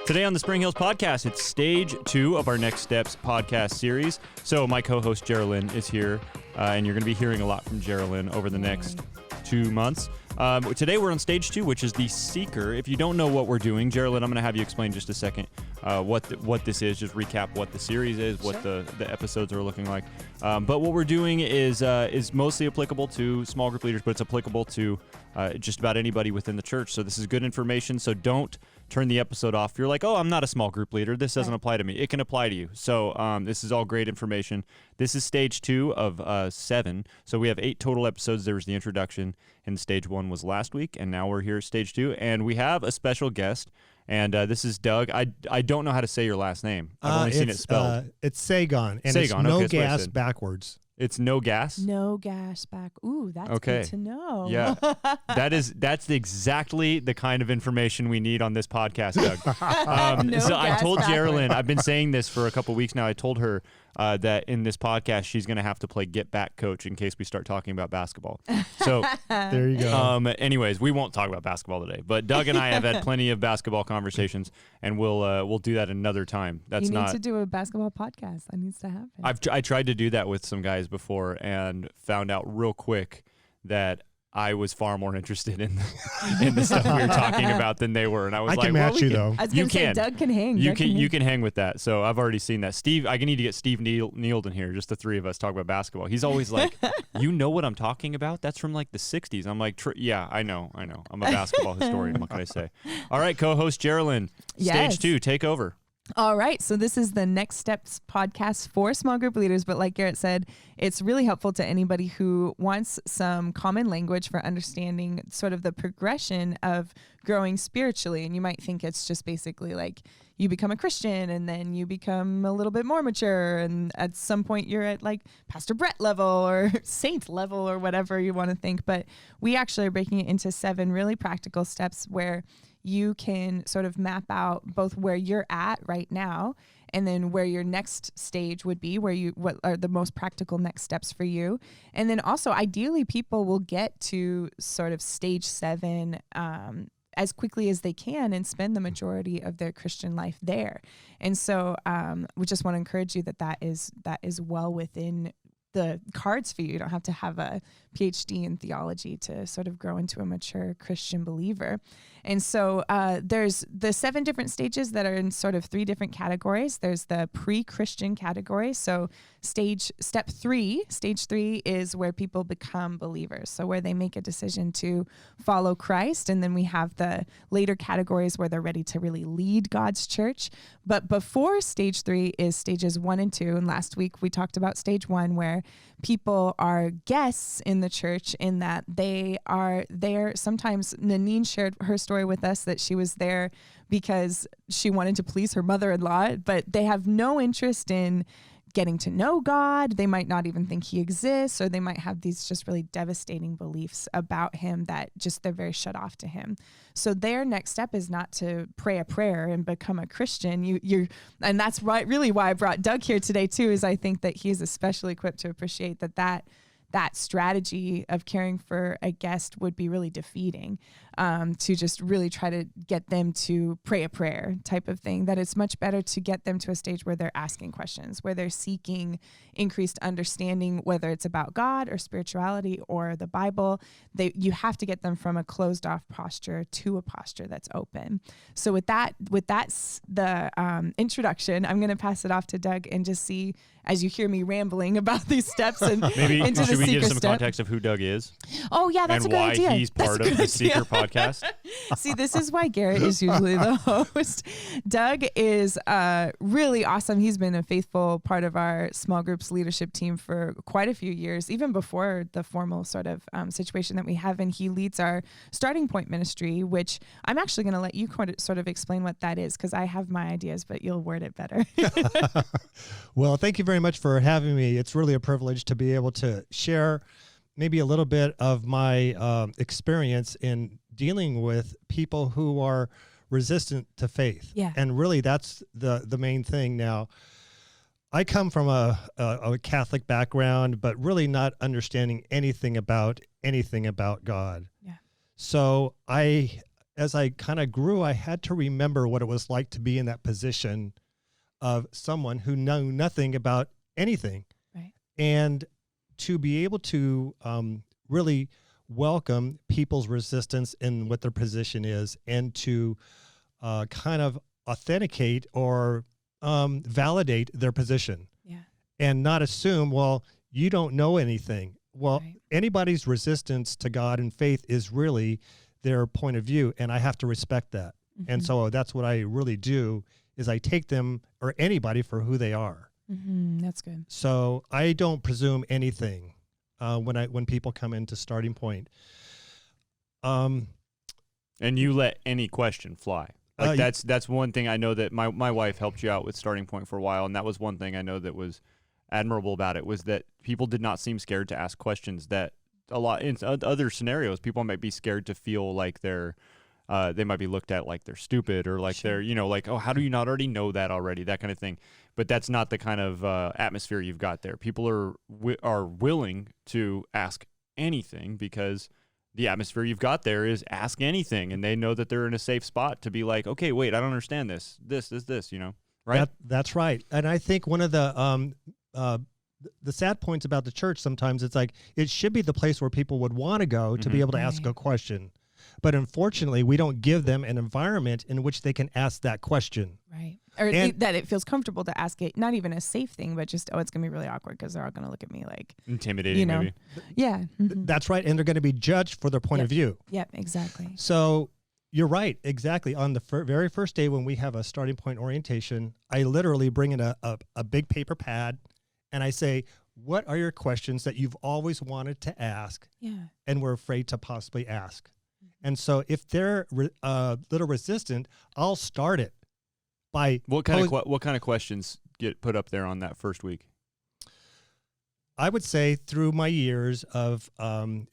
Today on the Spring Hills Podcast, it's stage 2 of our Next Steps podcast series. So my co-host Jerilyn is here, and you're going to be hearing a lot from Jerilyn over the next 2 months. Today we're on stage 2, which is the Seeker. If you don't know what we're doing, Jerilyn, I'm going to have you explain just a second what this is. Just recap what the series is, what the episodes are looking like. But what we're doing is mostly applicable to small group leaders, but it's applicable to just about anybody within the church. So this is good information. So don't turn the episode off. If you're like, oh, I'm not a small group leader, this doesn't apply to me. It can apply to you. So this is all great information. This is stage 2 of 7. So we have 8 total episodes. There was the introduction, and stage 1 was last week, and now we're here at stage 2, and we have a special guest, and this is Doug. I don't know how to say your last name. I've only seen it spelled. It's Sagon, and Sagon, it's no okay, gas backwards. It's no gas? No gas back. Ooh, that's okay. Good to know. Yeah. That's exactly the kind of information we need on this podcast, Doug. No so I told backwards. Jerilyn, I've been saying this for a couple weeks now. I told her that in this podcast, she's going to have to play get back coach in case we start talking about basketball. So there you go. Anyways, we won't talk about basketball today, but Doug and I have had plenty of basketball conversations, and we'll do that another time. You need to do a basketball podcast. That needs to happen. I tried to do that with some guys before and found out real quick that I was far more interested in the stuff we were talking about than they were, and I was I can match you though. I was going to say Doug can hang. You can hang with that. So I've already seen that. Steve, I need to get Steve Nealed in here. Just the three of us talk about basketball. He's always like, you know what I'm talking about? That's from like the 60s. I'm like, yeah, I know. I'm a basketball historian. What can I say? All right, co-host Jerilyn, stage 2, take over. All right. So this is the Next Steps podcast for small group leaders. But like Garett said, it's really helpful to anybody who wants some common language for understanding sort of the progression of growing spiritually. And you might think it's just basically like you become a Christian and then you become a little bit more mature. And at some point you're at like Pastor Brett level or saint level or whatever you want to think. But we actually are breaking it into 7 really practical steps where you can sort of map out both where you're at right now and then where your next stage would be, what are the most practical next steps for you. And then also ideally people will get to sort of stage 7 as quickly as they can and spend the majority of their Christian life there. And so we just want to encourage you that is well within the cards for you. You don't have to have a PhD in theology to sort of grow into a mature Christian believer. And so there's the 7 different stages that are in sort of 3 different categories. There's the pre-Christian category. So stage 3 is where people become believers. So where they make a decision to follow Christ. And then we have the later categories where they're ready to really lead God's church. But before stage 3 is stages 1 and 2. And last week we talked about stage 1 where people are guests in the church in that they are there. Sometimes Nanine shared her story with us that she was there because she wanted to please her mother-in-law, but they have no interest in getting to know God. They might not even think he exists, or they might have these just really devastating beliefs about him that just they're very shut off to him. So their next step is not to pray a prayer and become a Christian. And that's really why I brought Doug here today too, is I think that he is especially equipped to appreciate that strategy of caring for a guest would be really defeating, to just really try to get them to pray a prayer type of thing, that it's much better to get them to a stage where they're asking questions, where they're seeking increased understanding, whether it's about God or spirituality or the Bible. You have to get them from a closed off posture to a posture that's open. So with that's the introduction, I'm going to pass it off to Doug and just see, as you hear me rambling about these steps and maybe into the should we give some step. context of who Doug is? Oh yeah, that's a good idea. And why he's part of the Seeker podcast? See, this is why Garett is usually the host. Doug is really awesome. He's been a faithful part of our small groups leadership team for quite a few years, even before the formal sort of situation that we have. And he leads our Starting Point ministry, which I'm actually going to let you sort of explain what that is, because I have my ideas, but you'll word it better. Well, thank you very much for having me. It's really a privilege to be able to share maybe a little bit of my experience in dealing with people who are resistant to faith. Yeah. And really that's the main thing. Now, I come from a Catholic background, but really not understanding anything about God. Yeah. So I as I kind of grew, I had to remember what it was like to be in that position of someone who knew nothing about anything. Right. And to be able to really welcome people's resistance in what their position is, and to kind of authenticate or validate their position. Yeah. And not assume, well, you don't know anything. Well, Right. anybody's resistance to God and faith is really their point of view, and I have to respect that. And so that's what I really do, is I take them or anybody for who they are. That's good. So I don't presume anything when people come into Starting Point. And you let any question fly. Like that's one thing I know that my wife helped you out with Starting Point for a while, and that was one thing I know that was admirable about it, was that people did not seem scared to ask questions. That a lot in other scenarios, people might be scared to feel like they might be looked at like they're stupid, or like they're, like, oh, how do you not already know that already? That kind of thing. But that's not the kind of atmosphere you've got there. People are willing to ask anything, because the atmosphere you've got there is ask anything, and they know that they're in a safe spot to be like, okay, wait, I don't understand this, right? That's right. And I think one of the sad points about the church sometimes, it's like it should be the place where people would want to go to be able to ask a question. But unfortunately, we don't give them an environment in which they can ask that question. Right. Or that it feels comfortable to ask it, not even a safe thing, but just, it's going to be really awkward because they're all going to look at me like... intimidating, maybe. Yeah. That's right. And they're going to be judged for their point of view. Yep, exactly. So you're right. Exactly. On the very first day when we have a Starting Point orientation, I literally bring in a big paper pad, and I say, what are your questions that you've always wanted to ask and were afraid to possibly ask? And so if they're a little resistant, I'll start it by... What kind of questions get put up there on that first week? I would say through my years of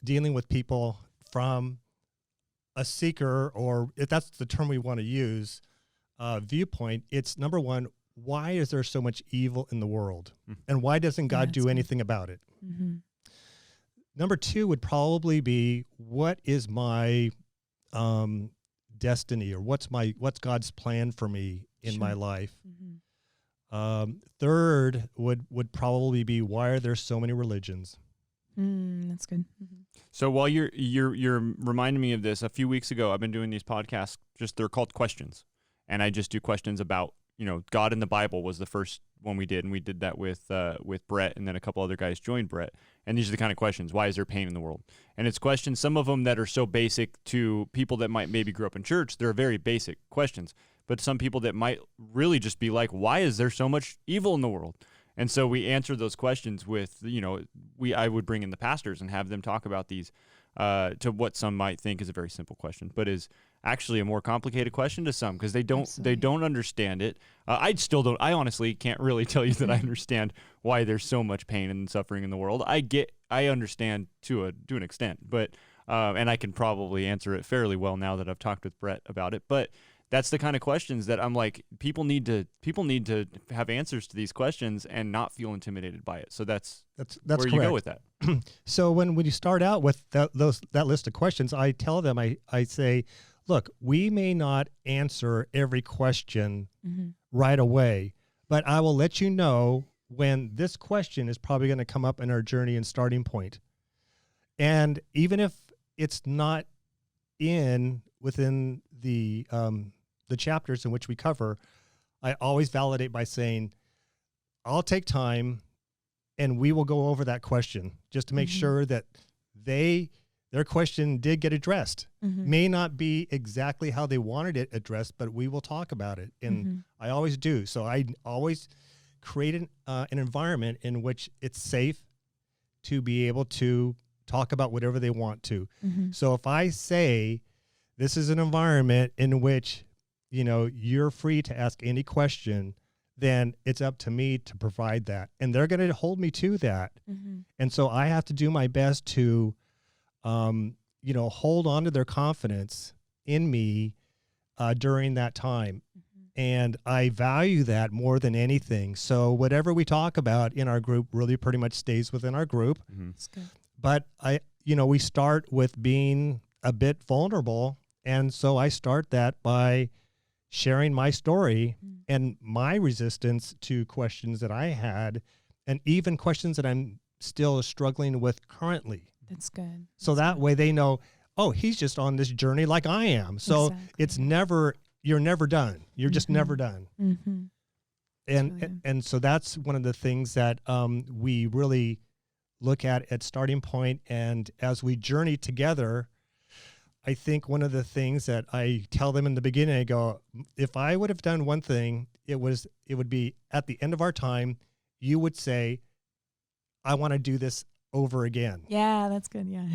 dealing with people from a seeker, or if that's the term we want to use, viewpoint, it's number one, why is there so much evil in the world? And why doesn't God do anything about it? Number two would probably be, what is my destiny, or what's God's plan for me in my life? Third would probably be, why are there so many religions? That's good. So while you're reminding me of this, a few weeks ago, I've been doing these podcasts, they're called questions. And I just do questions about, God in the Bible was the first one we did. And we did that with Brett, and then a couple other guys joined Brett. And these are the kind of questions. Why is there pain in the world? And it's questions, some of them that are so basic to people that might maybe grow up in church. They're very basic questions. But some people that might really just be like, why is there so much evil in the world? And so we answer those questions with, I would bring in the pastors and have them talk about these to what some might think is a very simple question, but is actually a more complicated question to some, because they don't understand it. I honestly can't really tell you that I understand why there's so much pain and suffering in the world. I understand to an extent, but and I can probably answer it fairly well now that I've talked with Brett about it. But that's the kind of questions that I'm like, people need to have answers to these questions and not feel intimidated by it. So that's where correct. you go with that. So when you start out with that list of questions, I tell them, I say, look, we may not answer every question right away, but I will let you know when this question is probably going to come up in our journey and Starting Point. And even if it's not within the chapters in which we cover, I always validate by saying, I'll take time and we will go over that question just to make sure that their question did get addressed. May not be exactly how they wanted it addressed, but we will talk about it. And I always do. So I always create an environment in which it's safe to be able to talk about whatever they want to. So if I say, this is an environment in which, you're free to ask any question, then it's up to me to provide that. And they're going to hold me to that. And so I have to do my best to, hold on to their confidence in me during that time. And I value that more than anything. So whatever we talk about in our group really pretty much stays within our group. That's good. But we start with being a bit vulnerable And so I start that by sharing my story and my resistance to questions that I had, and even questions that I'm still struggling with currently. That's good. So that way they know, oh, he's just on this journey like I am. So it's never, you're never done. You're just never done. Mm-hmm. And so that's one of the things that we really look at Starting Point. And as we journey together, I think one of the things that I tell them in the beginning, I go, if I would have done one thing, it would be at the end of our time, you would say, I want to do this over again. Yeah, that's good. Yeah.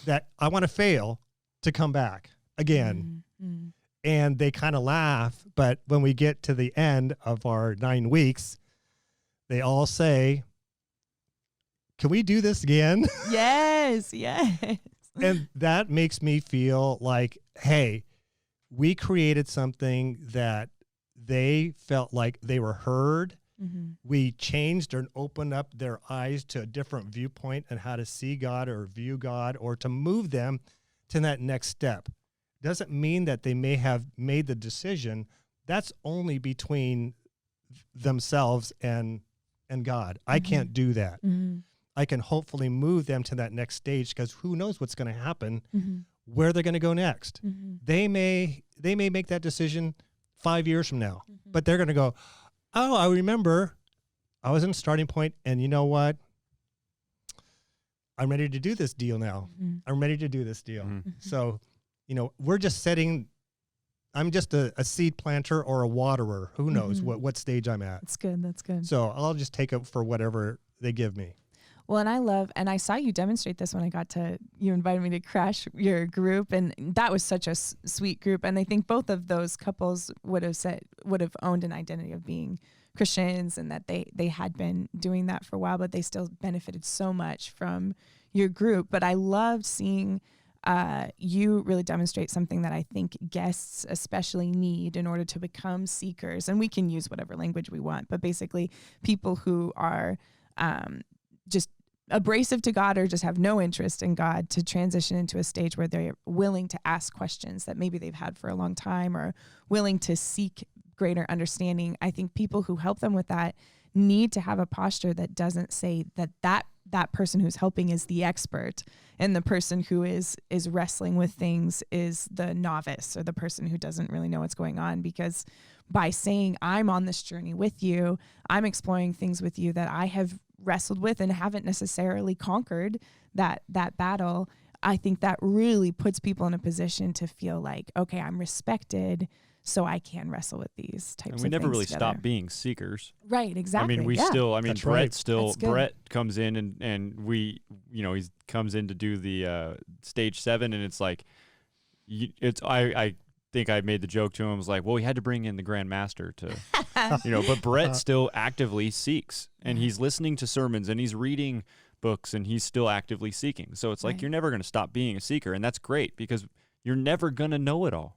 That I want to fail to come back again. Mm-hmm. And they kind of laugh. But when we get to the end of our 9 weeks, they all say, can we do this again? Yes. Yes. And that makes me feel like, hey, we created something that they felt like they were heard. Mm-hmm. We changed and opened up their eyes to a different viewpoint and how to see God or view God, or to move them to that next step. Doesn't mean that they may have made the decision. That's only between themselves and God. I can't do that. Mm-hmm. I can hopefully move them to that next stage, because who knows what's going to happen, where they're going to go next. Mm-hmm. They may make that decision 5 years from now, but they're going to go, oh, I remember I was in Starting Point, and you know what? I'm ready to do this deal now. I'm ready to do this deal. So, we're just I'm just a seed planter or a waterer. Who knows what stage I'm at. That's good. That's good. So I'll just take it for whatever they give me. Well, and I saw you demonstrate this when you invited me to crash your group, and that was such a sweet group. And I think both of those couples would have owned an identity of being Christians, and that they had been doing that for a while, but they still benefited so much from your group. But I loved seeing you really demonstrate something that I think guests especially need in order to become seekers. And we can use whatever language we want, but basically people who are just abrasive to God or just have no interest in God, to transition into a stage where they're willing to ask questions that maybe they've had for a long time, or willing to seek greater understanding. I think people who help them with that need to have a posture that doesn't say that person who's helping is the expert, and the person who is wrestling with things is the novice, or the person who doesn't really know what's going on. Because by saying, I'm on this journey with you, I'm exploring things with you that I have wrestled with and haven't necessarily conquered that battle, I think that really puts people in a position to feel like, okay, I'm respected, so I can wrestle with these types of things. And we never really together. stop being seekers. Right, exactly. Brett right. Brett comes in and we, he comes in to do the stage 7, and it's like, I think I made the joke to him. I was like, well, we had to bring in the Grand Master to, but Brett still actively seeks, and he's listening to sermons, and he's reading books, and he's still actively seeking. So it's like, you're never going to stop being a seeker, and that's great, because you're never going to know it all.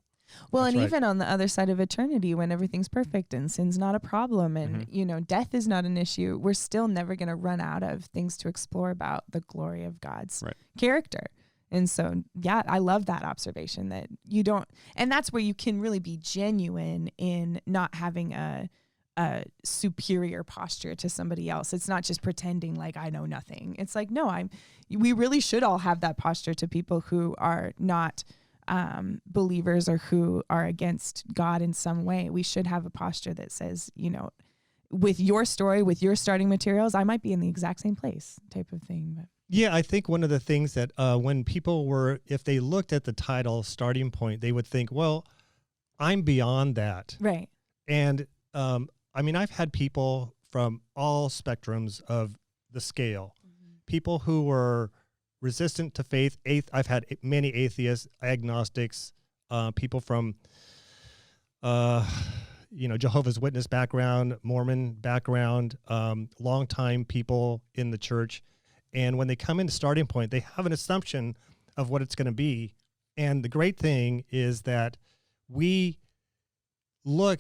Well, That's and right. even on the other side of eternity, when everything's perfect and sin's not a problem, and death is not an issue, we're still never going to run out of things to explore about the glory of God's character. And so, I love that observation, that you don't, and that's where you can really be genuine in not having a superior posture to somebody else. It's not just pretending like I know nothing. It's like, no, we really should all have that posture to people who are not believers, or who are against God in some way. We should have a posture that says, with your story, with your starting materials, I might be in the exact same place, type of thing. But. Yeah, I think one of the things that when people if they looked at the title Starting Point, they would think, well, I'm beyond that. Right. And I've had people from all spectrums of the scale, people who were resistant to faith. I've had many atheists, agnostics, people from, Jehovah's Witness background, Mormon background, longtime people in the church. And when they come into Starting Point, they have an assumption of what it's going to be. And the great thing is that we look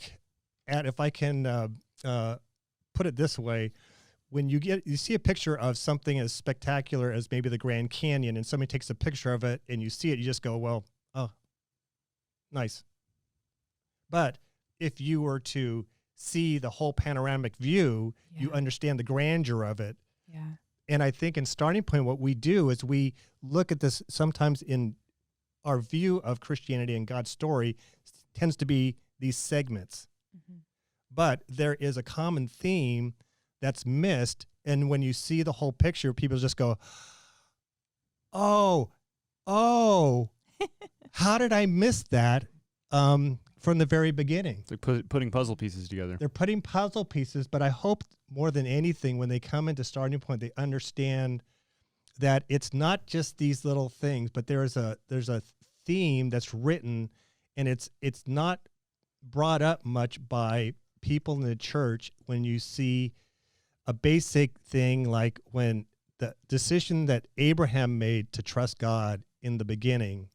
at, if I can put it this way, when you see a picture of something as spectacular as maybe the Grand Canyon, and somebody takes a picture of it and you see it, you just go, well, oh, Nice. But if you were to see the whole panoramic view, you understand the grandeur of it. Yeah. And I think in Starting Point, what we do is we look at this sometimes in our view of Christianity and God's story tends to be these segments. Mm-hmm. But there is a common theme that's missed. And when you see the whole picture, people just go, oh, how did I miss that from the very beginning? It's like putting puzzle pieces together. They're putting puzzle pieces, but I hope more than anything, when they come into Starting Point, they understand that it's not just these little things, but there's a theme that's written, and it's not brought up much by people in the church. When you see a basic thing like when the decision that Abraham made to trust God in the beginning,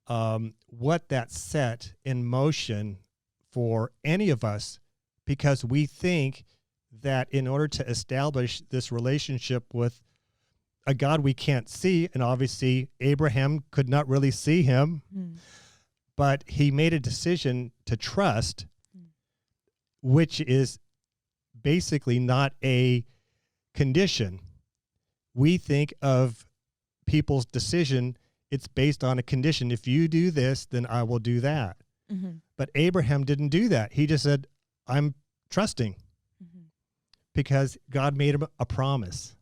what that set in motion for any of us, because we think that in order to establish this relationship with a God we can't see, and obviously Abraham could not really see him, but he made a decision to trust, which is basically not a condition. We think of people's decision, it's based on a condition. If you do this, then I will do that. Mm-hmm. But Abraham didn't do that. He just said, I'm trusting, because God made him a promise.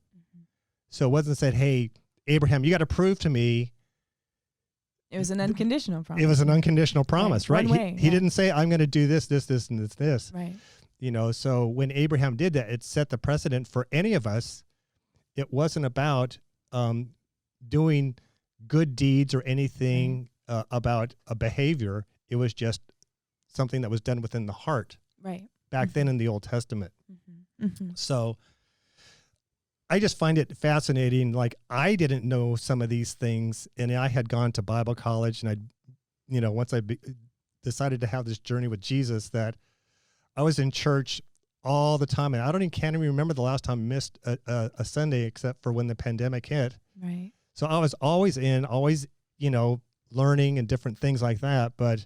So it wasn't said, hey, Abraham, you got to prove to me. It was an unconditional promise. It was an unconditional promise, right? One way, he didn't say, I'm going to do this, and this. Right. You know, so when Abraham did that, it set the precedent for any of us. It wasn't about doing good deeds or anything about a behavior. It was just something that was done within the heart. Right. Back then in the Old Testament. So I just find it fascinating. Like, I didn't know some of these things, and I had gone to Bible college, and once I decided to have this journey with Jesus, that I was in church all the time, and can't even remember the last time I missed a Sunday, except for when the pandemic hit. Right. So I was always learning and different things like that. But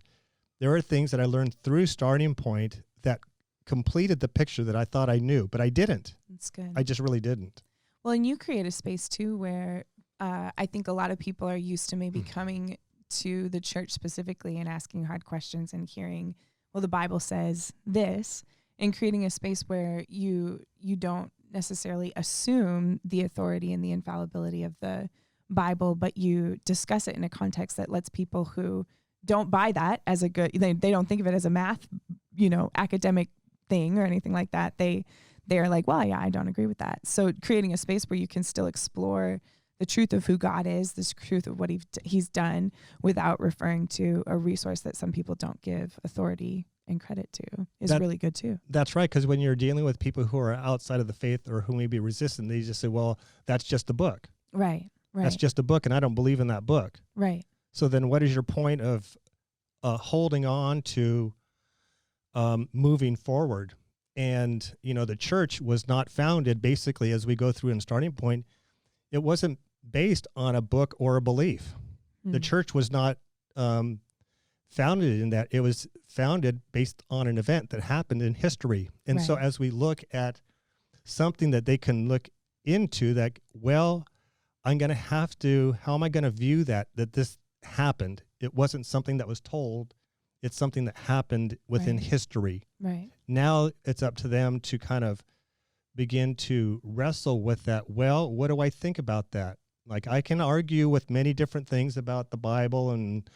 there are things that I learned through Starting Point that completed the picture that I thought I knew, but I didn't. That's good. I just really didn't. Well, and you create a space too where I think a lot of people are used to maybe coming to the church specifically and asking hard questions and hearing, well, the Bible says this, and creating a space where you don't necessarily assume the authority and the infallibility of the Bible, but you discuss it in a context that lets people who don't buy that as a good, they don't think of it as a math, academic thing or anything like that. They're like, well, yeah, I don't agree with that. So creating a space where you can still explore the truth of who God is, the truth of what he's done, without referring to a resource that some people don't give authority and credit to is really good too. That's right, because when you're dealing with people who are outside of the faith or who may be resistant, they just say, well, that's just a book. Right. That's just a book, and I don't believe in that book. Right. So then what is your point of holding on to moving forward? And, the church was not founded, basically, as we go through in Starting Point, it wasn't based on a book or a belief. The church was not founded in that. It was founded based on an event that happened in history. And so as we look at something that they can look into, that, well, I'm going to have to, how am I going to view that this happened? It wasn't something that was told. It's something that happened within history. Right. Now it's up to them to kind of begin to wrestle with that. Well, what do I think about that? Like, I can argue with many different things about the Bible and,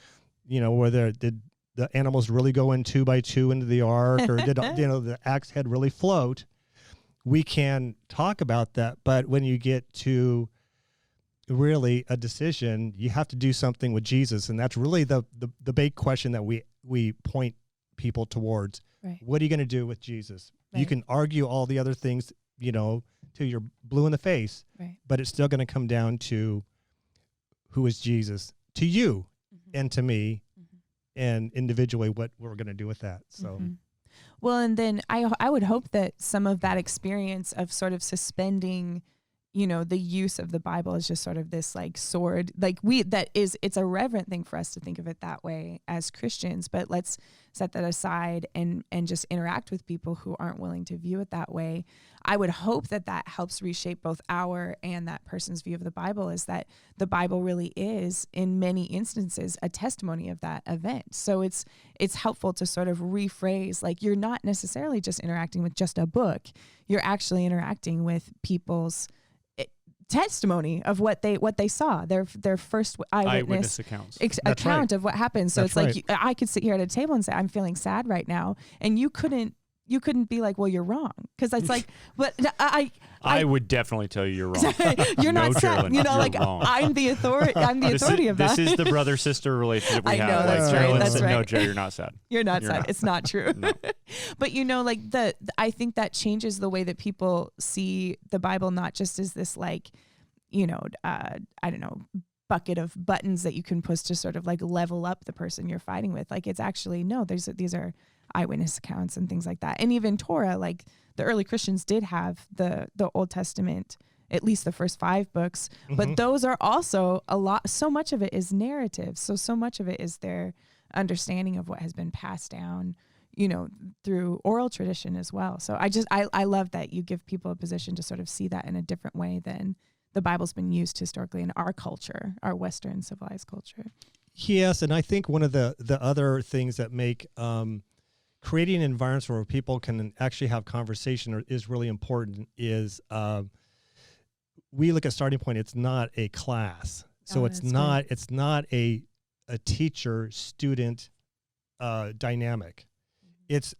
whether did the animals really go in 2 by 2 into the ark, or did, the axe head really float? We can talk about that. But when you get to really a decision, you have to do something with Jesus. And that's really the big question that we point people towards. Right. What are you going to do with Jesus? Right. You can argue all the other things, till you're blue in the face, but it's still going to come down to who is Jesus to you and to me, and individually what we're going to do with that. So, well, and then I would hope that some of that experience of sort of suspending, the use of the Bible is just sort of this like sword, like it's a reverent thing for us to think of it that way as Christians, but let's set that aside and just interact with people who aren't willing to view it that way. I would hope that helps reshape both our and that person's view of the Bible, is that the Bible really is, in many instances, a testimony of that event. So it's helpful to sort of rephrase, like, you're not necessarily just interacting with just a book. You're actually interacting with people's testimony of what they saw, their first eyewitness accounts account of what happened. So That's it's like I could sit here at a table and say, I'm feeling sad right now, and you couldn't be like, well, you're wrong, because it's like, but I would definitely tell you you're wrong. You're No, not sad. Jerilyn, You know, you're like, wrong. I'm the authority of that. This is the brother-sister relationship we I have. know, that's like, right, Jerilyn that's said, no, right. Joe, you're not sad. You're not You're sad. not. It's not true. No. But like I think that changes the way that people see the Bible, not just as this like, I don't know, bucket of buttons that you can push to sort of like level up the person you're fighting with. Like, it's actually, no, these are eyewitness accounts and things like that. And even Torah, like the early Christians did have the Old Testament, at least the first 5 books, but those are also so much of it is narrative. So much of it is their understanding of what has been passed down, through oral tradition as well. So I love that you give people a position to sort of see that in a different way than the Bible's been used historically in our culture, our Western civilized culture. Yes, and I think one of the other things that make creating environments where people can actually have conversation is really important is we look at Starting Point. It's not a class, so it's not a teacher student dynamic. It's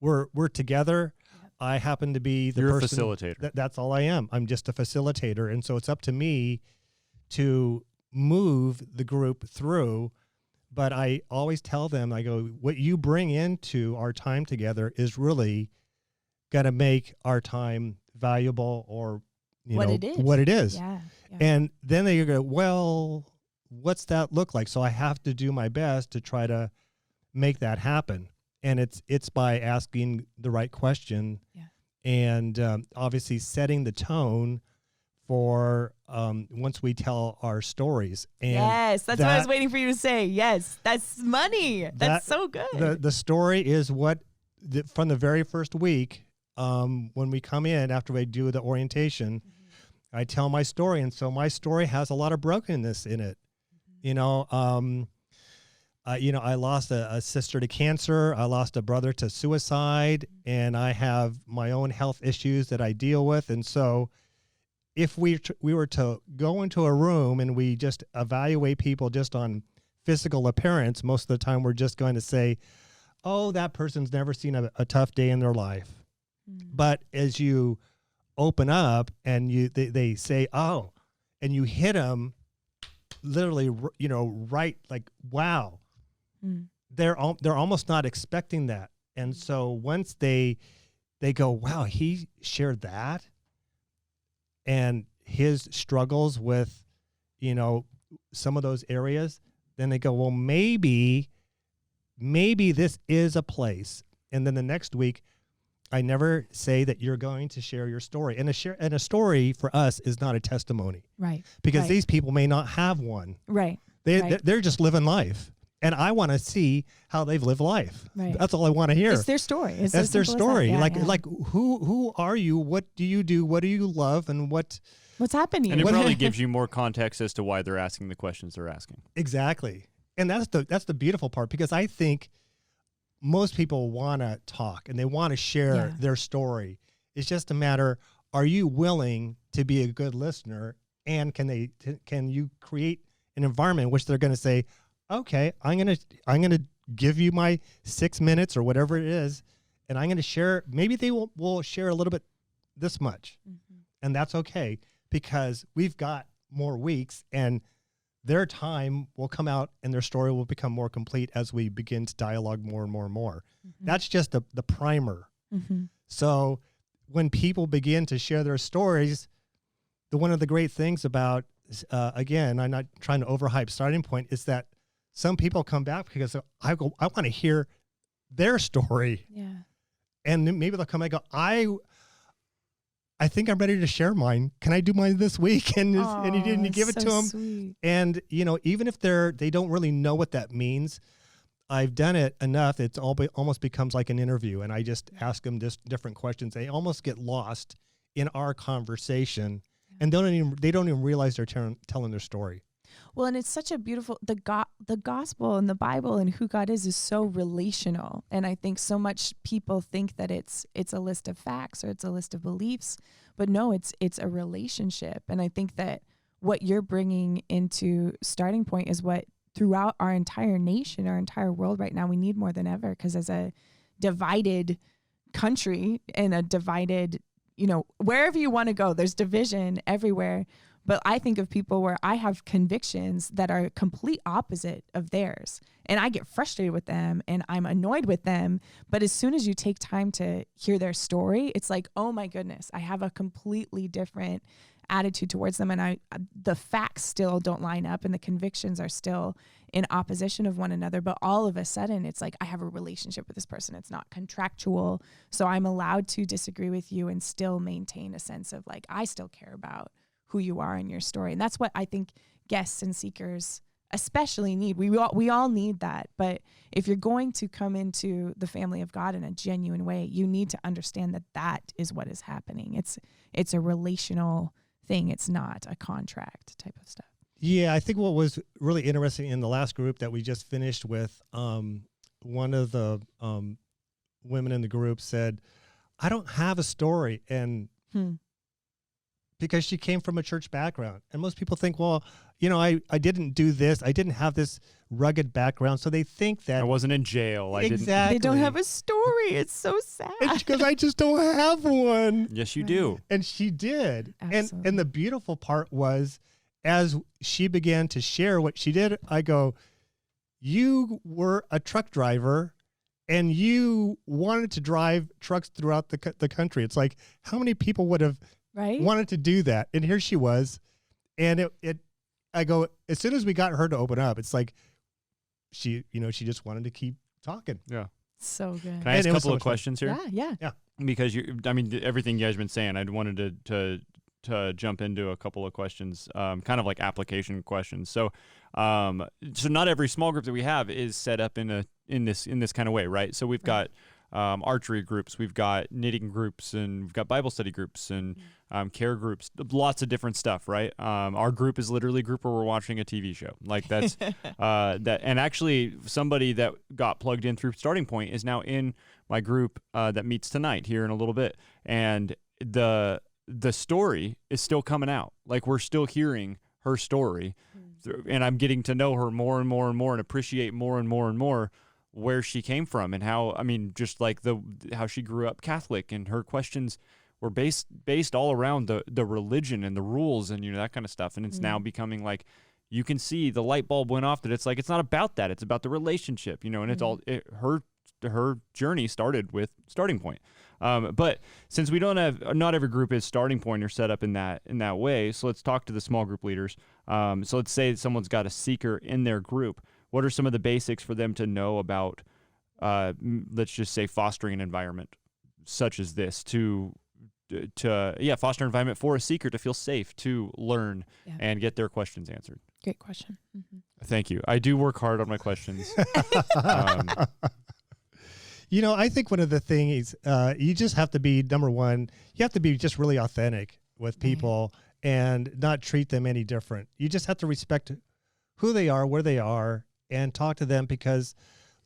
we're together. I happen to be the You're person. a facilitator. That's all I am. I'm just a facilitator, and so it's up to me to move the group through. But I always tell them, I go, what you bring into our time together is really going to make our time valuable, or what it is. Yeah. And then they go, well, what's that look like? So I have to do my best to try to make that happen. And it's by asking the right question, and obviously setting the tone for once we tell our stories. And yes, that's what I was waiting for you to say. Yes, that's money. That's so good. The story is from the very first week, when we come in after we do the orientation, I tell my story, and so my story has a lot of brokenness in it. I lost a sister to cancer. I lost a brother to suicide, and I have my own health issues that I deal with. And so if we were to go into a room and we just evaluate people just on physical appearance, most of the time we're just going to say, oh, that person's never seen a tough day in their life. But as you open up and they say, oh, and you hit them literally, right, like, wow. They're almost not expecting that. And so once they go, wow, he shared that and his struggles with, some of those areas, then they go, well, maybe this is a place. And then the next week, I never say that you're going to share your story. And a story for us is not a testimony. Right. Because these people may not have one. Right. They're just living life. And I want to see how they've lived life. Right. That's all I want to hear. It's their story. That's their story. Yeah, like who are you? What do you do? What do you love? And what's happening? And it probably gives you more context as to why they're asking the questions they're asking. Exactly. And that's the beautiful part, because I think most people want to talk and they want to share their story. It's just a matter, are you willing to be a good listener, and can you create an environment in which they're going to say, okay, I'm gonna give you my 6 minutes or whatever it is, and I'm gonna share. Maybe they will share a little bit this much, and that's okay, because we've got more weeks, and their time will come out and their story will become more complete as we begin to dialogue more and more and more. That's just the primer. So when people begin to share their stories, one of the great things about again, I'm not trying to overhype Starting Point, is that some people come back because I want to hear their story. Yeah. And maybe they'll come back and go, I think I'm ready to share mine. Can I do mine this week? And he didn't give it to him. Sweet. And, even if they don't really know what that means, I've done it enough. It's almost becomes like an interview. And I just ask them just different questions. They almost get lost in our conversation and they don't even realize they're telling their story. Well, and it's such a beautiful, the gospel and the Bible and who God is so relational. And I think so much people think that it's a list of facts or it's a list of beliefs, but no, it's a relationship. And I think that what you're bringing into Starting Point is what throughout our entire nation, our entire world right now, we need more than ever, because as a divided country and a divided, wherever you want to go, there's division everywhere. But I think of people where I have convictions that are complete opposite of theirs. And I get frustrated with them and I'm annoyed with them. But as soon as you take time to hear their story, it's like, oh my goodness, I have a completely different attitude towards them. And the facts still don't line up and the convictions are still in opposition of one another. But all of a sudden, it's like, I have a relationship with this person. It's not contractual. So I'm allowed to disagree with you and still maintain a sense of like, I still care about who you are in your story. And that's what I think guests and seekers especially need. We all need that. But if you're going to come into the family of God in a genuine way, you need to understand that that is what is happening. It's a relational thing. It's not a contract type of stuff. Yeah, I think what was really interesting in the last group that we just finished with, one of the women in the group said, I don't have a story. And because she came from a church background. And most people think, well, I didn't do this. I didn't have this rugged background. So they think that I wasn't in jail. Exactly. They don't have a story. It's so sad. Because I just don't have one. Yes, you do. And she did. Absolutely. And the beautiful part was, as she began to share what she did, I go, you were a truck driver and you wanted to drive trucks throughout the country. It's like, how many people would have wanted to do that? And here she was. And I go, as soon as we got her to open up, it's like she just wanted to keep talking. Yeah. So good. Can I ask a couple of questions here? Yeah. Because everything you guys have been saying, I wanted to jump into a couple of questions, kind of like application questions. So not every small group that we have is set up in this kind of way, right? So we've got archery groups, we've got knitting groups, and we've got Bible study groups and care groups, lots of different stuff, right? Our group is literally a group where we're watching a TV show. Like that's that. And actually, somebody that got plugged in through Starting Point is now in my group that meets tonight here in a little bit, and the story is still coming out. Like we're still hearing her story, and I'm getting to know her more and more and more, and appreciate more and more and more where she came from and how, just like how she grew up Catholic, and her questions were based all around the religion and the rules and that kind of stuff. And it's now becoming like, you can see the light bulb went off that it's like, it's not about that, it's about the relationship, and it's all her journey started with Starting Point. But since we don't have, not every group is Starting Point or set up in that way, so let's talk to the small group leaders. So let's say someone's got a seeker in their group. What are some of the basics for them to know about, let's just say, fostering an environment such as this to foster an environment for a seeker to feel safe, to learn and get their questions answered? Great question. Mm-hmm. Thank you. I do work hard on my questions. I think one of the things, you just have to be, number one, you have to be just really authentic with people and not treat them any different. You just have to respect who they are, where they are, and talk to them, because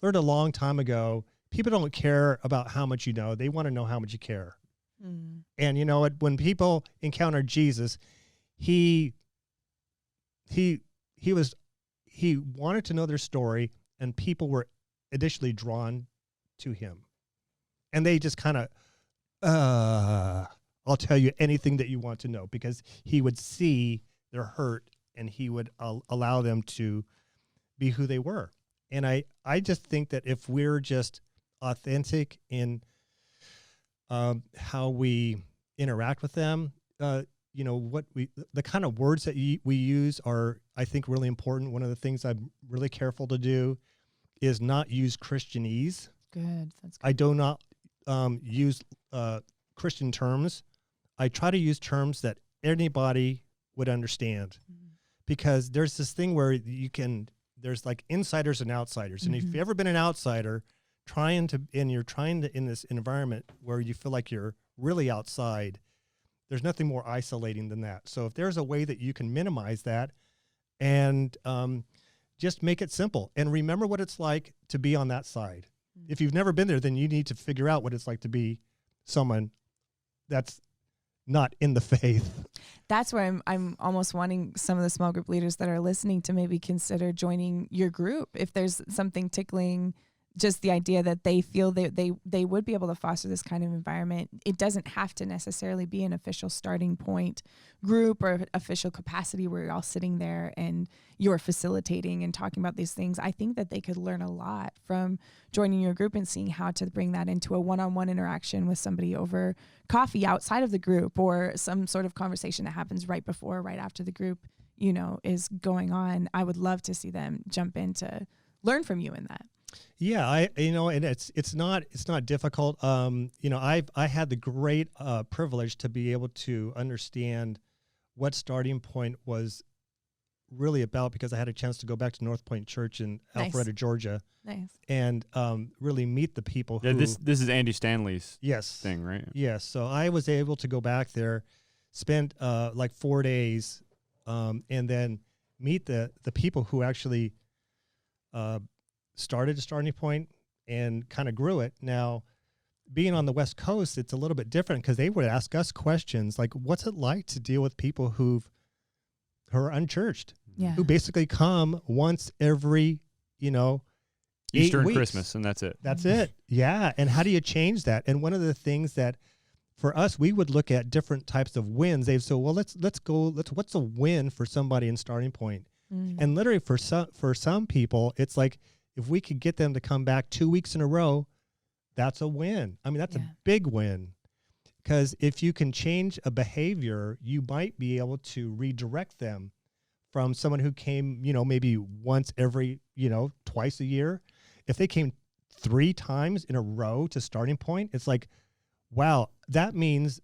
learned a long time ago, people don't care about how much you know. They want to know how much you care. And you know what? When people encounter Jesus, he wanted to know their story, and people were initially drawn to him. And they just kind of, I'll tell you anything that you want to know, because he would see their hurt and he would allow them to be who they were. And I just think that if we're just authentic in how we interact with them, the kind of words that we use are, I think, really important. One of the things I'm really careful to do is not use Christianese. Good. That's good. I do not use Christian terms. I try to use terms that anybody would understand, because there's this thing where there's like insiders and outsiders. And if you've ever been an outsider you're trying to in this environment where you feel like you're really outside, there's nothing more isolating than that. So if there's a way that you can minimize that and just make it simple and remember what it's like to be on that side. If you've never been there, then you need to figure out what it's like to be someone that's not in the faith. That's where I'm almost wanting some of the small group leaders that are listening to maybe consider joining your group if there's something tickling just the idea that they feel they would be able to foster this kind of environment. It doesn't have to necessarily be an official starting point group or official capacity where you're all sitting there and you're facilitating and talking about these things. I think that they could learn a lot from joining your group and seeing how to bring that into a one-on-one interaction with somebody over coffee outside of the group, or some sort of conversation that happens right before or right after the group, is going on. I would love to see them jump in to learn from you in that. Yeah, and it's not difficult. I had the great privilege to be able to understand what Starting Point was really about, because I had a chance to go back to North Point Church in Alpharetta, Georgia. Nice. And really meet the people who... Yeah, this is Andy Stanley's yes. thing, right? Yes. So I was able to go back there, spent like 4 days, and then meet the people who actually started a Starting Point and kind of grew it. Now, being on the West Coast, it's a little bit different, because they would ask us questions like, what's it like to deal with people who are unchurched, who basically come once every, Easter 8 and weeks. Christmas, and that's it. That's it. Yeah. And how do you change that? And one of the things that for us, we would look at different types of wins. They've said, well, what's a win for somebody in Starting Point? And literally for some people, it's like, if we could get them to come back 2 weeks in a row, that's a win. I mean, that's a big win, because if you can change a behavior, you might be able to redirect them from someone who came, maybe once every, twice a year. If they came 3 times in a row to Starting Point, it's like, wow, that means,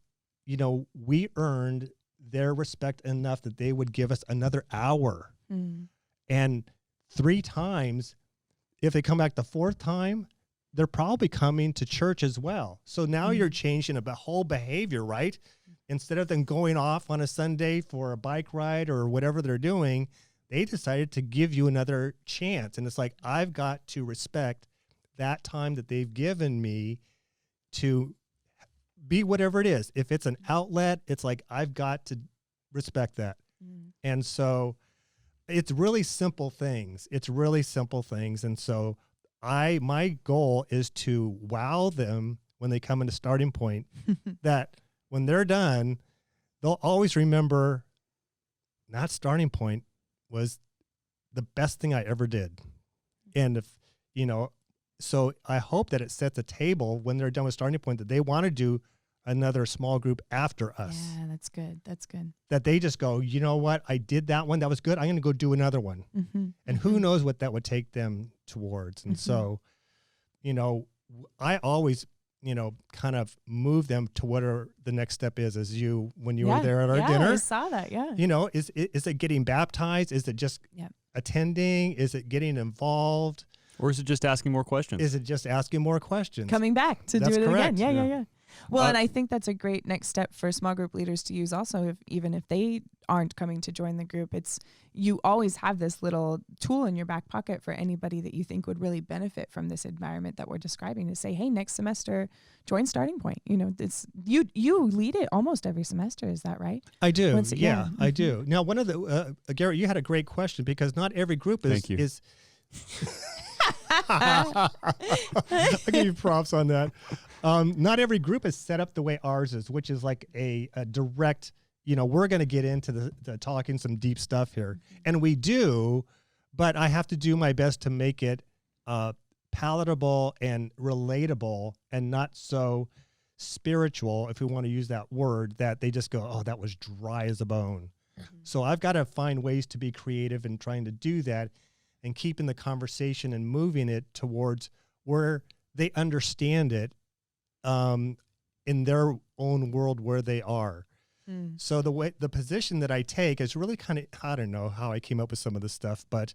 we earned their respect enough that they would give us another hour. And 3 times, if they come back the 4th time, they're probably coming to church as well. So now you're changing a whole behavior, right? Instead of them going off on a Sunday for a bike ride or whatever they're doing, they decided to give you another chance. And it's like, I've got to respect that time that they've given me to be whatever it is. If it's an outlet, it's like, I've got to respect that. And so it's really simple things. And so my goal is to wow them when they come into Starting Point, that when they're done, they'll always remember that Starting Point was the best thing I ever did. And so I hope that it sets a table when they're done with Starting Point, that they want to do another small group after us. Yeah, that's good. That they just go, you know what? I did that one. That was good. I'm going to go do another one. And who knows what that would take them towards. And so, I always, kind of move them to what the next step is, as when you were there at our dinner. I saw that. Yeah. Is it getting baptized? Is it just attending? Is it getting involved? Or is it just asking more questions? Is it just asking more questions? Coming back to That's do it correct. again. Yeah. Well, and I think that's a great next step for small group leaders to use also, even if they aren't coming to join the group. You always have this little tool in your back pocket for anybody that you think would really benefit from this environment that we're describing, to say, hey, next semester, join Starting Point. You lead it almost every semester. Is that right? I do. I do. Now, one of the, Garett, you had a great question, because not every group is I'll give you props on that. Not every group is set up the way ours is, which is like a direct, we're going to get into the talking some deep stuff here. And we do, but I have to do my best to make it palatable and relatable, and not so spiritual, if we want to use that word, that they just go, oh, that was dry as a bone. So I've got to find ways to be creative in trying to do that, and keeping the conversation and moving it towards where they understand it in their own world where they are. So the position that I take is really kind of, I don't know how I came up with some of this stuff, but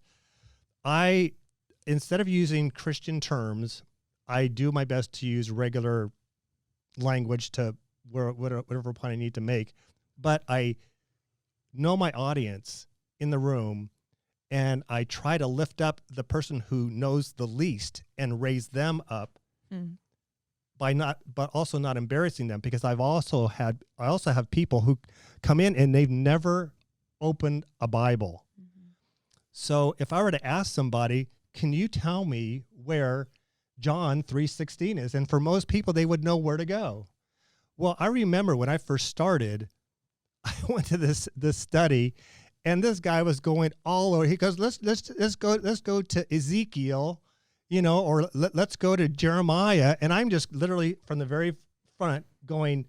instead of using Christian terms, I do my best to use regular language to whatever point I need to make. But I know my audience in the room, and I try to lift up the person who knows the least and raise them up but also not embarrassing them, because I also have people who come in and they've never opened a Bible. So if I were to ask somebody, can you tell me where John 3:16 is? And for most people, they would know where to go. Well, I remember when I first started, I went to this study, and this guy was going all over. He goes, let's go to Ezekiel, or let's go to Jeremiah. And I'm just literally from the very front going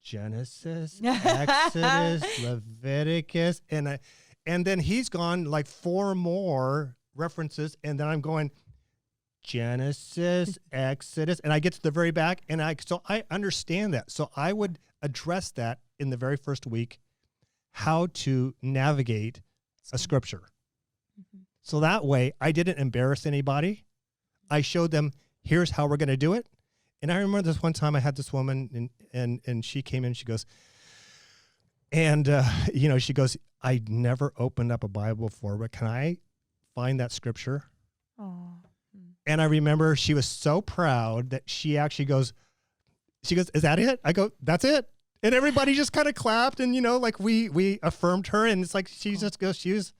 Genesis, Exodus, Leviticus, and then he's gone like 4 more references, and then I'm going Genesis, Exodus, and I get to the very back, and so I understand that. So I would address that in the very first week, how to navigate a scripture. So that way I didn't embarrass anybody. I showed them, here's how we're going to do it. And I remember this one time I had this woman, and she came in, she goes, she goes, I never opened up a Bible before, but can I find that scripture? Oh. And I remember she was so proud that she actually goes, is that it? I go, that's it. And everybody just kind of clapped, and, like we affirmed her, and it's like, she just goes,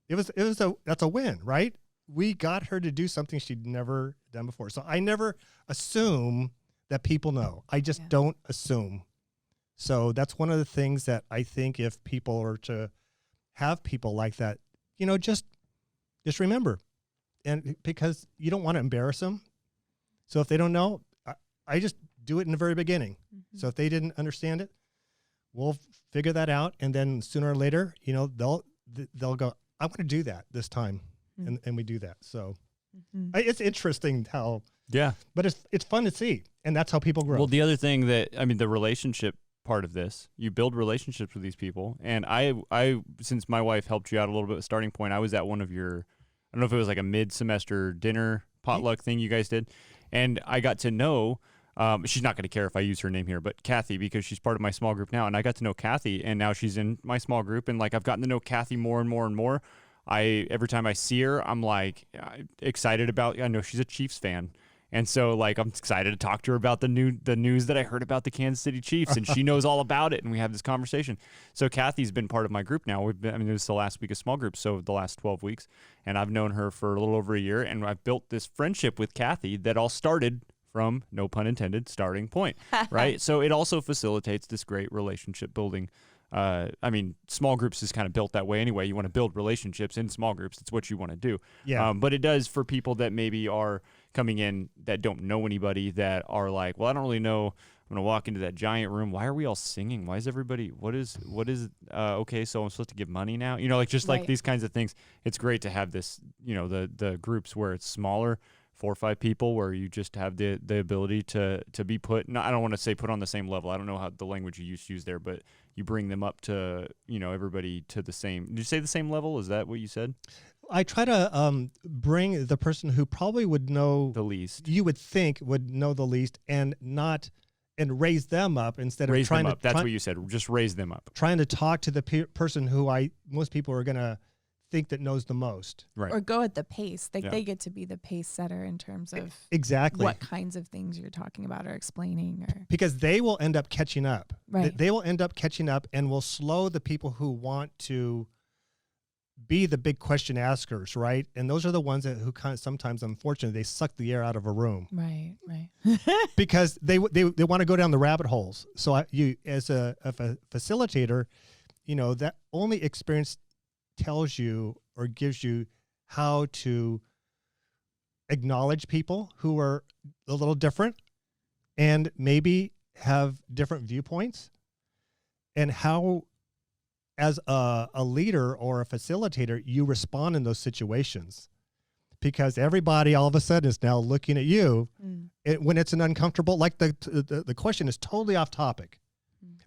that's a win, right? We got her to do something she'd never done before. So I never assume that people know. I just don't assume. So that's one of the things that I think if people are to have people like that, just remember, and because you don't want to embarrass them. So if they don't know, I just do it in the very beginning. So if they didn't understand it, we'll figure that out. And then sooner or later, they'll go, I want to do that this time. And we do that. So it's interesting how, but it's fun to see. And that's how people grow. Well, the other thing the relationship part of this, you build relationships with these people. And I since my wife helped you out a little bit with Starting Point, I was at one of your, I don't know if it was like a mid-semester dinner potluck thing you guys did. And I got to know, she's not going to care if I use her name here, but Kathy, because she's part of my small group now. And I got to know Kathy, and now she's in my small group. And I've gotten to know Kathy more and more and more. Every time I see her, I'm excited about, I know she's a Chiefs fan. And so I'm excited to talk to her about the news that I heard about the Kansas City Chiefs, and she knows all about it. And we have this conversation. So Kathy's been part of my group now. It was the last week of small group. So the last 12 weeks, and I've known her for a little over a year. And I've built this friendship with Kathy that all started from, no pun intended, Starting Point, right? So it also facilitates this great relationship building. Small groups is kind of built that way anyway. You want to build relationships in small groups. It's what you want to do. Yeah. But it does for people that maybe are coming in that don't know anybody, that are like, well, I don't really know. I'm going to walk into that giant room. Why are we all singing? Why is everybody, okay, so I'm supposed to give money now? Like these kinds of things. It's great to have this, the groups where it's smaller, 4 or 5 people, where you just have the ability to be put, I don't want to say put on the same level. I don't know how the language you use there, but you bring them up to, everybody to the same, did you say the same level? Is that what you said? I try to bring the person who probably would know the least, you would think would know the least, and raise them up instead of trying to. That's what you said. Just raise them up. Trying to talk to the person who most people are going to think that knows the most. Right. Or go at the pace. They get to be the pace setter in terms of exactly what kinds of things you're talking about or explaining. Because they will end up catching up. Right. They will end up catching up and will slow the people who want to be the big question askers, right? And those are the ones who kind of sometimes, unfortunately, they suck the air out of a room. Right. Because they want to go down the rabbit holes. So you, as a facilitator, that only experience tells you or gives you how to acknowledge people who are a little different and maybe have different viewpoints, and how, as a leader or a facilitator, you respond in those situations, because everybody all of a sudden is now looking at you when it's an uncomfortable, like the question is totally off topic,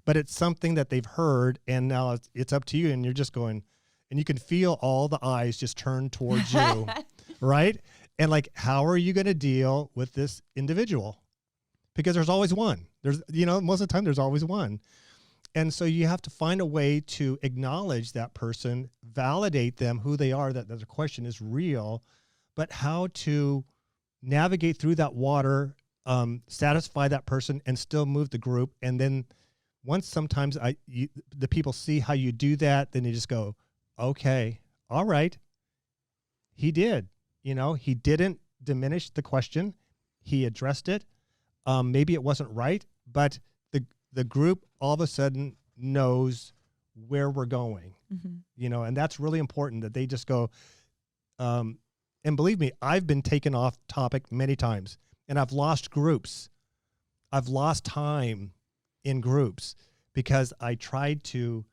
but it's something that they've heard, and now it's up to you, and you're just going, and you can feel all the eyes just turn towards you, right? And like, how are you going to deal with this individual? Because there's always one. There's, most of the time there's always one. And so you have to find a way to acknowledge that person, validate them, who they are, that their question is real, but how to navigate through that water, satisfy that person, and still move the group. And then once sometimes the people see how you do that, then you just go, okay, all right. He did. He didn't diminish the question. He addressed it. Maybe it wasn't right, but the group all of a sudden knows where we're going, and that's really important, that they just go, and believe me, I've been taken off topic many times, and I've lost groups. I've lost time in groups because I tried to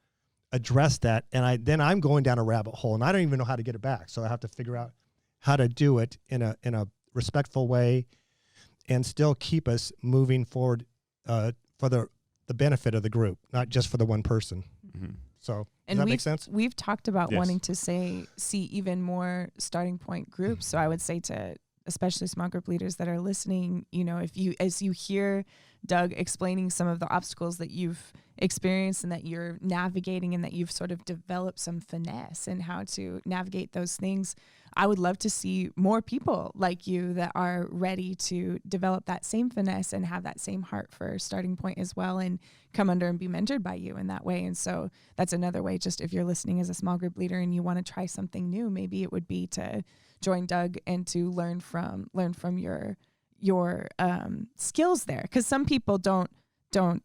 address that, and then I'm going down a rabbit hole, and I don't even know how to get it back. So I have to figure out how to do it in a respectful way and still keep us moving forward for the benefit of the group, not just for the one person. So does that make sense? We've talked about wanting to see even more starting point groups. So I would say to especially small group leaders that are listening, as you hear Doug explaining some of the obstacles that you've experienced and that you're navigating, and that you've sort of developed some finesse in how to navigate those things, I would love to see more people like you that are ready to develop that same finesse and have that same heart for starting point as well, and come under and be mentored by you in that way. And so that's another way, just if you're listening as a small group leader and you want to try something new, maybe it would be to join Doug and to learn from your skills there. Because some people don't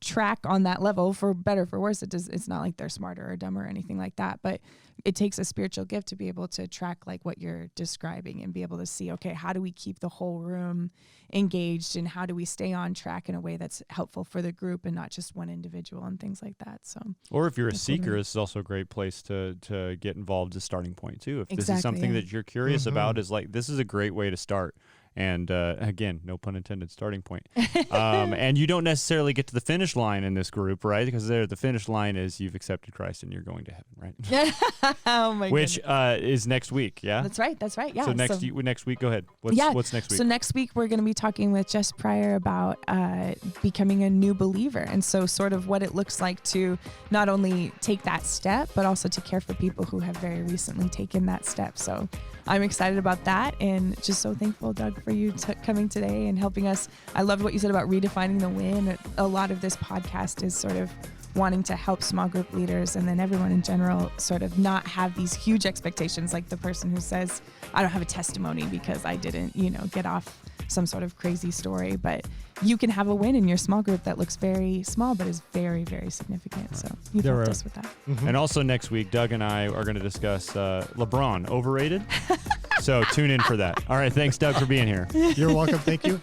track on that level, for better or for worse. It's not like they're smarter or dumber or anything like that, but it takes a spiritual gift to be able to track like what you're describing and be able to see, okay, how do we keep the whole room engaged, and how do we stay on track in a way that's helpful for the group and not just one individual, and things like that. So, or if you're a seeker, this is also a great place to get involved as starting point too. If this is something that you're curious about, this is a great way to start. And again, no pun intended, starting point. And you don't necessarily get to the finish line in this group, right? Because the finish line is you've accepted Christ and you're going to heaven, right? Oh my Which is next week, yeah? That's right. Yeah. So next week, go ahead. What's next week? So next week we're going to be talking with Jess Pryor about becoming a new believer, and so sort of what it looks like to not only take that step, but also to care for people who have very recently taken that step. So I'm excited about that, and just so thankful, Doug, for you coming today and helping us. I loved what you said about redefining the win. A lot of this podcast is sort of wanting to help small group leaders, and then everyone in general, sort of not have these huge expectations, like the person who says, I don't have a testimony because I didn't, get off some sort of crazy story. But you can have a win in your small group that looks very small but is very, very significant. So you've helped us with that. And also next week, Doug and I are going to discuss LeBron, overrated? So tune in for that. All right. Thanks, Doug, for being here. You're welcome. Thank you.